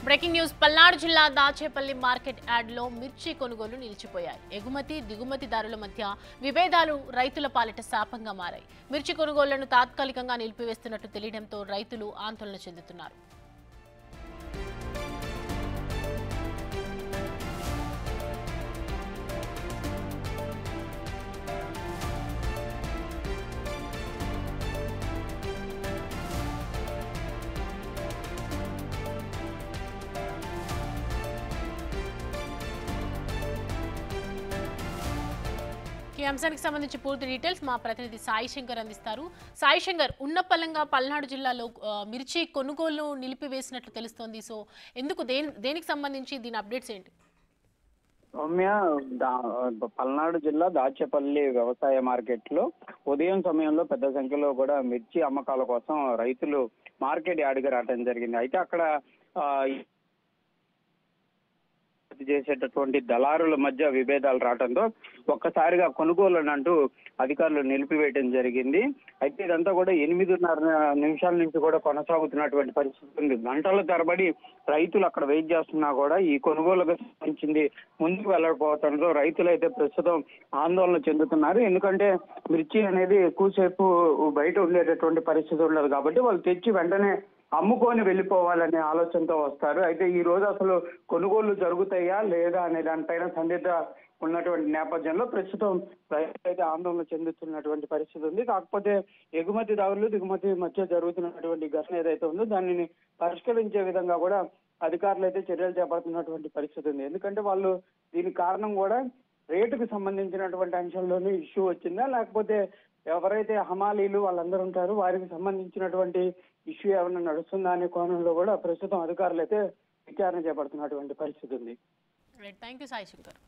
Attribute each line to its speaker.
Speaker 1: Breaking news Palnadu జిల్లా Dachepalli market యార్డ్లో మిర్చి కొనుగోలు నిలిచిపోయాయి. ఎగుమతి దిగుమతిదారుల మధ్య విభేదాలు రైతుల పాలిట శాపంగా మారాయి. మిర్చి కొనుగోళ్లను తాత్కాలికంగా నిలిపివేస్తున్నట్టు తెలియడంతో రైతులు ఆందోళన చెందుతున్నారు. ఈ అంశానికి సంబంధించి పూర్తి డీటెయిల్స్ మా ప్రతినిధి సాయి శంకర్ అందిస్తారు. సాయి శంకర్, ఉన్నపల్లంగా పల్నాడు జిల్లాలో మిర్చి కొనుగోలు నిలిపివేసినట్లు తెలుస్తోంది. సో ఎందుకు, దేనికి సంబంధించి దీని అప్డేట్స్ ఏంటి?
Speaker 2: సౌమ్య, పల్నాడు జిల్లా దాచేపల్లి వ్యవసాయ మార్కెట్ లో ఉదయం సమయంలో పెద్ద సంఖ్యలో కూడా మిర్చి అమ్మకాల కోసం రైతులు మార్కెట్ యార్డ్కి రావడం జరిగింది. అయితే అక్కడ చేసేటటువంటి దళారుల మధ్య విభేదాలు రావడంతో ఒక్కసారిగా కొనుగోలు అంటూ అధికారులు నిలిపివేయడం జరిగింది. అయితే ఇదంతా కూడా 8:30 నిమిషాల నుంచి కూడా కొనసాగుతున్నటువంటి పరిస్థితి ఉంది. గంటల తరబడి రైతులు అక్కడ వెయిట్ చేస్తున్నా కూడా ఈ కొనుగోలుకు సంబంధించింది ముందుకు వెళ్ళకపోవడంతో రైతులు అయితే ప్రస్తుతం ఆందోళన చెందుతున్నారు. ఎందుకంటే మిర్చి అనేది ఎక్కువసేపు బయట ఉండేటటువంటి పరిస్థితి ఉండదు కాబట్టి వాళ్ళు తెచ్చి వెంటనే అమ్ముకొని వెళ్ళిపోవాలనే ఆలోచనతో వస్తారు. అయితే ఈ రోజు అసలు కొనుగోళ్లు జరుగుతాయా లేదా అనే దానిపైన సందిగ్ధ ఉన్నటువంటి నేపథ్యంలో ప్రస్తుతం రైతులు అయితే ఆందోళన చెందుతున్నటువంటి పరిస్థితి ఉంది. కాకపోతే ఎగుమతిదారులు దిగుమతి మధ్య జరుగుతున్నటువంటి ఘటన ఏదైతే ఉందో దానిని పరిష్కరించే విధంగా కూడా అధికారులు అయితే చర్యలు చేపడుతున్నటువంటి పరిస్థితి ఉంది. ఎందుకంటే వాళ్ళు దీనికి కారణం కూడా రేటుకు సంబంధించినటువంటి అంశంలోనే ఇష్యూ వచ్చిందా, లేకపోతే ఎవరైతే హమాలీలు వాళ్ళందరూ ఉంటారో వారికి సంబంధించినటువంటి ఇష్యూ ఏమైనా నడుస్తుందా అనే కోణంలో కూడా ప్రస్తుతం అధికారులు అయితే విచారణ చేపడుతున్నటువంటి పరిస్థితి ఉంది.
Speaker 1: Thank you Sai Shankar.